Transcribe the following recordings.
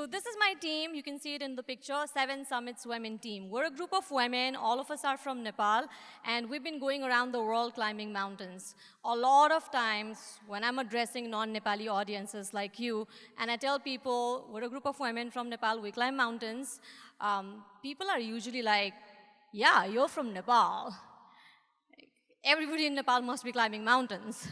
So this is my team. You can see it in the picture, 7 Summits Women team. We're a group of women. All of us are from Nepal, and we've been going around the world climbing mountains. A lot of times when I'm addressing non-Nepali audiences like you, and I tell people, we're a group of women from Nepal, we climb mountains, people are usually like, yeah, you're from Nepal. Everybody in Nepal must be climbing mountains.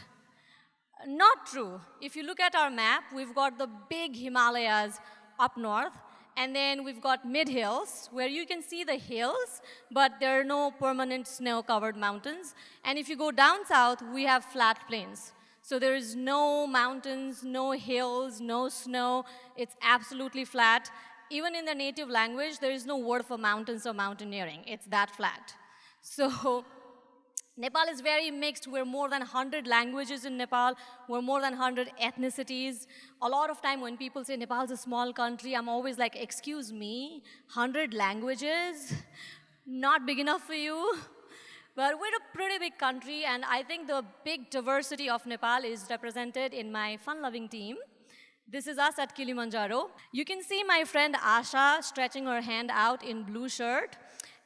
Not true. If you look at our map, we've got the big Himalayas up north, and then we've got mid-hills, where you can see the hills, but there are no permanent snow-covered mountains. And if you go down south, we have flat plains. So there is no mountains, no hills, no snow. It's absolutely flat. Even in the native language, there is no word for mountains or mountaineering. It's that flat. So Nepal is very mixed. We're more than 100 languages in Nepal. We're more than 100 ethnicities. A lot of time when people say Nepal's a small country, I'm always like, excuse me, 100 languages? Not big enough for you? But we're a pretty big country, and I think the big diversity of Nepal is represented in my fun-loving team. This is us at Kilimanjaro. You can see my friend Asha stretching her hand out in blue shirt,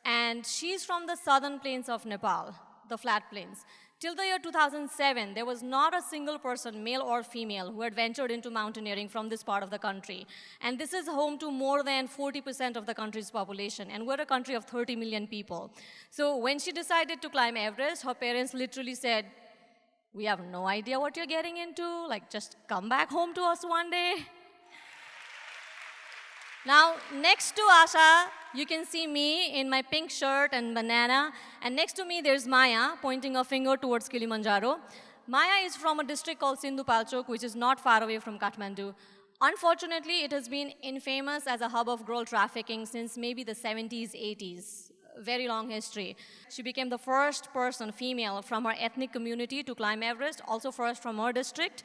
and she's from the southern plains of Nepal, the flat plains. Till the year 2007, there was not a single person, male or female, who had ventured into mountaineering from this part of the country. And this is home to more than 40% of the country's population, and we're a country of 30 million people. So when she decided to climb Everest, her parents literally said, we have no idea what you're getting into, like just come back home to us one day. Now, next to Asha, you can see me in my pink shirt and banana. And next to me, there's Maya, pointing a finger towards Kilimanjaro. Maya is from a district called Sindhupalchok, which is not far away from Kathmandu. Unfortunately, it has been infamous as a hub of girl trafficking since maybe the 70s, 80s. Very long history. She became the first person, female, from her ethnic community to climb Everest, also first from her district,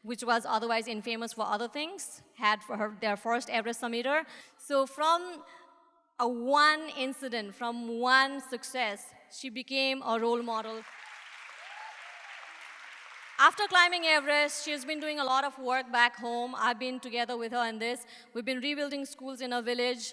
which was otherwise infamous for other things, had for her their first Everest summiter. So from one incident, from one success, she became a role model. After climbing Everest, she has been doing a lot of work back home. I've been together with her in this. We've been rebuilding schools in her village.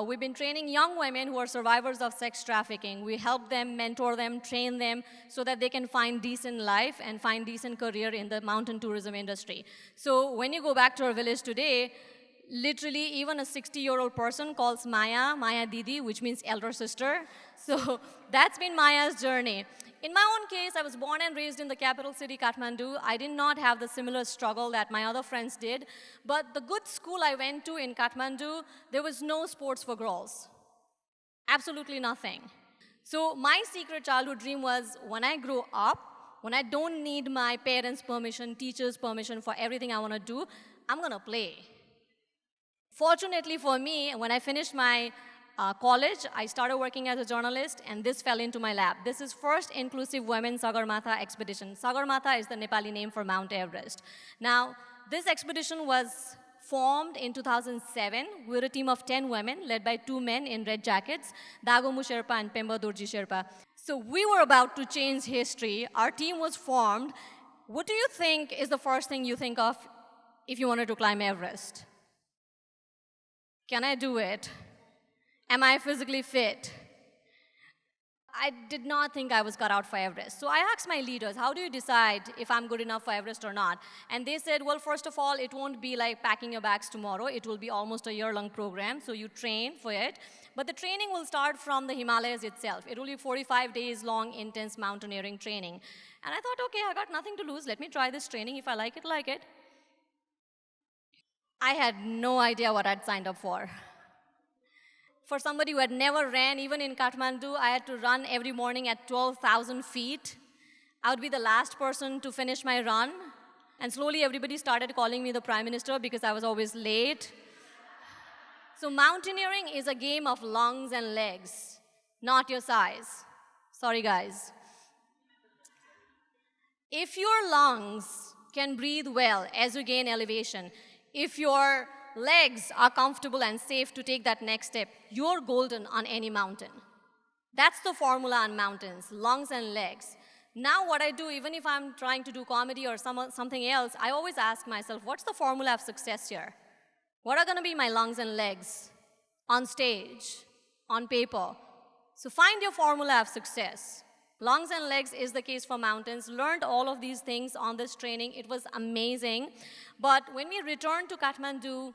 We've been training young women who are survivors of sex trafficking. We help them, mentor them, train them so that they can find decent life and find decent career in the mountain tourism industry. So when you go back to our village today, literally even a 60-year-old person calls Maya, Maya Didi, which means elder sister. So that's been Maya's journey. In my own case, I was born and raised in the capital city, Kathmandu. I did not have the similar struggle that my other friends did. But the good school I went to in Kathmandu, there was no sports for girls. Absolutely nothing. So my secret childhood dream was when I grow up, when I don't need my parents' permission, teachers' permission for everything I want to do, I'm going to play. Fortunately for me, when I finished my college, I started working as a journalist, and this fell into my lap. This is first inclusive women Sagarmatha expedition. Sagarmatha is the Nepali name for Mount Everest. Now, this expedition was formed in 2007. We're a team of 10 women, led by 2 men in red jackets, Dagomu Sherpa and Pemba Dorji Sherpa. So we were about to change history. Our team was formed. What do you think is the first thing you think of if you wanted to climb Everest? Can I do it? Am I physically fit? I did not think I was cut out for Everest. So I asked my leaders, how do you decide if I'm good enough for Everest or not? And they said, well, first of all, it won't be like packing your bags tomorrow. It will be almost a year-long program, so you train for it. But the training will start from the Himalayas itself. It will be 45 days long, intense mountaineering training. And I thought, okay, I got nothing to lose. Let me try this training. If I like it, like it. I had no idea what I'd signed up for. For somebody who had never ran, even in Kathmandu, I had to run every morning at 12,000 feet. I would be the last person to finish my run. And slowly everybody started calling me the Prime Minister because I was always late. So mountaineering is a game of lungs and legs, not your size. Sorry, guys. If your lungs can breathe well as you gain elevation, if your legs are comfortable and safe to take that next step, you're golden on any mountain. That's the formula on mountains, lungs and legs. Now what I do, even if I'm trying to do comedy or something else, I always ask myself, what's the formula of success here? What are going to be my lungs and legs on stage, on paper? So find your formula of success. Lungs and legs is the case for mountains. Learned all of these things on this training. It was amazing. But when we returned to Kathmandu,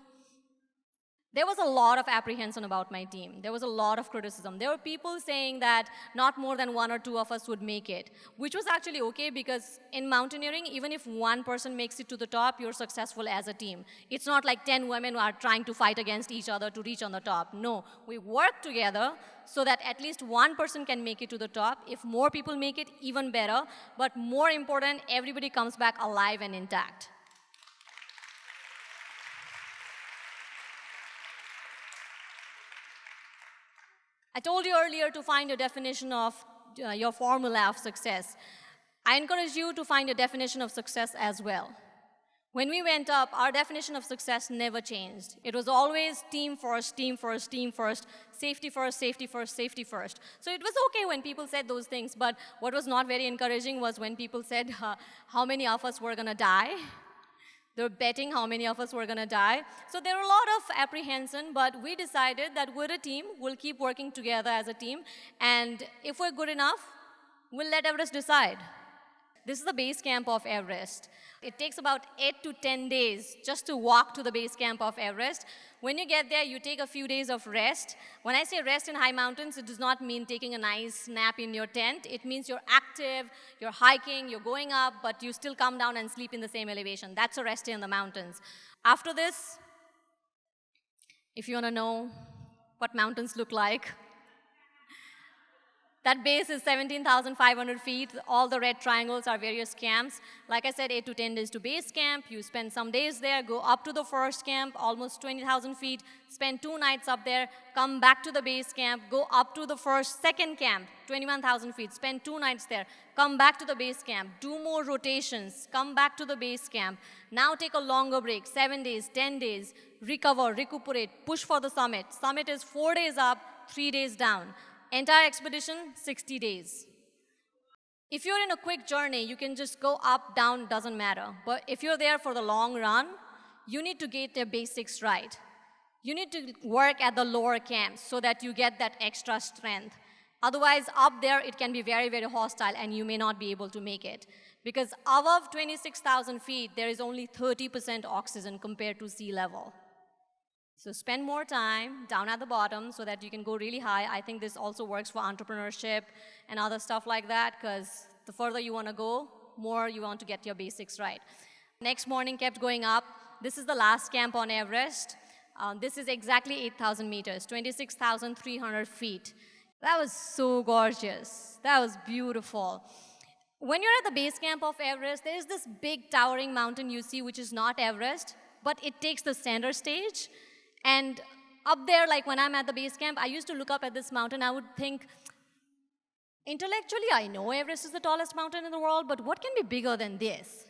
there was a lot of apprehension about my team. There was a lot of criticism. There were people saying that not more than 1 or 2 of us would make it, which was actually okay because in mountaineering, even if one person makes it to the top, you're successful as a team. It's not like 10 women who are trying to fight against each other to reach on the top. No, we work together so that at least one person can make it to the top. If more people make it, even better. But more important, everybody comes back alive and intact. I told you earlier to find a definition of your formula of success. I encourage you to find a definition of success as well. When we went up, our definition of success never changed. It was always team first, team first, team first, safety first, safety first, safety first. So it was okay when people said those things, but what was not very encouraging was when people said how many of us were going to die. They were betting how many of us were going to die. So there were a lot of apprehension, but we decided that we're a team. We'll keep working together as a team. And if we're good enough, we'll let Everest decide. This is the base camp of Everest. It takes about 8 to 10 days just to walk to the base camp of Everest. When you get there, you take a few days of rest. When I say rest in high mountains, it does not mean taking a nice nap in your tent. It means you're active, you're hiking, you're going up, but you still come down and sleep in the same elevation. That's a rest in the mountains. After this, if you want to know what mountains look like, that base is 17,500 feet. All the red triangles are various camps. Like I said, 8 to 10 days to base camp. You spend some days there, go up to the first camp, almost 20,000 feet, spend 2 nights up there, come back to the base camp, go up to the second camp, 21,000 feet, spend 2 nights there, come back to the base camp, do more rotations, come back to the base camp. Now take a longer break, 7 days, 10 days, recover, recuperate, push for the summit. Summit is 4 days up, 3 days down. Entire expedition, 60 days. If you're in a quick journey, you can just go up, down, doesn't matter. But if you're there for the long run, you need to get the basics right. You need to work at the lower camps so that you get that extra strength. Otherwise, up there, it can be very, very hostile, and you may not be able to make it. Because above 26,000 feet, there is only 30% oxygen compared to sea level. So spend more time down at the bottom so that you can go really high. I think this also works for entrepreneurship and other stuff like that, because the further you want to go, more you want to get your basics right. Next morning, kept going up. This is the last camp on Everest. This is exactly 8,000 meters, 26,300 feet. That was so gorgeous. That was beautiful. When you're at the base camp of Everest, there is this big towering mountain you see, which is not Everest, but it takes the center stage. And up there, like when I'm at the base camp, I used to look up at this mountain. I would think, intellectually, I know Everest is the tallest mountain in the world, but what can be bigger than this?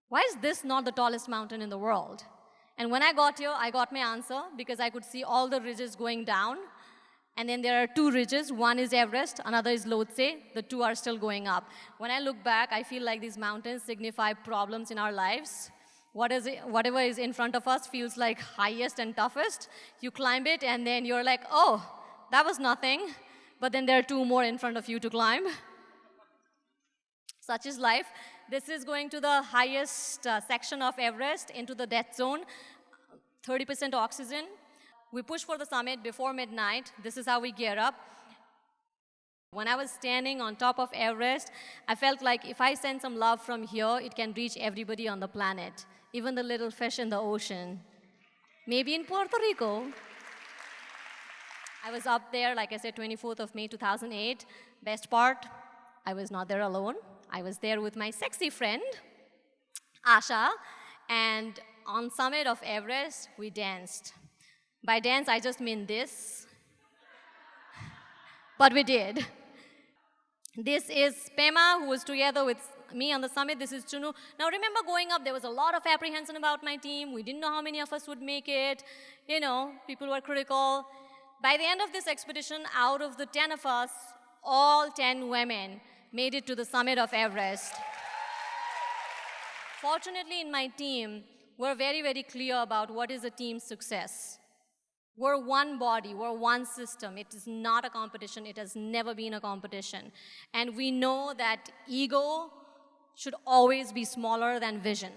Why is this not the tallest mountain in the world? And when I got here, I got my answer because I could see all the ridges going down. And then there are 2 ridges. One is Everest, another is Lhotse. The 2 are still going up. When I look back, I feel like these mountains signify problems in our lives. Whatever is in front of us feels like highest and toughest. You climb it, and then you're like, oh, that was nothing. But then there are 2 more in front of you to climb. Such is life. This is going to the highest section of Everest, into the death zone, 30% oxygen. We push for the summit before midnight. This is how we gear up. When I was standing on top of Everest, I felt like if I send some love from here, it can reach everybody on the planet, even the little fish in the ocean. Maybe in Puerto Rico. I was up there, like I said, 24th of May, 2008. Best part, I was not there alone. I was there with my sexy friend, Asha, and on summit of Everest, we danced. By dance, I just mean this, but we did. This is Pema, who was together with me on the summit. This is Chunu. Now remember, going up, there was a lot of apprehension about my team. We didn't know how many of us would make it. You know, people were critical. By the end of this expedition, out of the 10 of us, all 10 women made it to the summit of Everest. Fortunately, in my team, we're very, very clear about what is a team success. We're one body, we're one system. It is not a competition, it has never been a competition. And we know that ego should always be smaller than vision.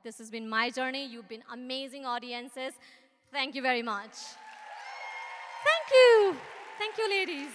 This has been my journey. You've been amazing audiences. Thank you very much. Thank you. Thank you, ladies.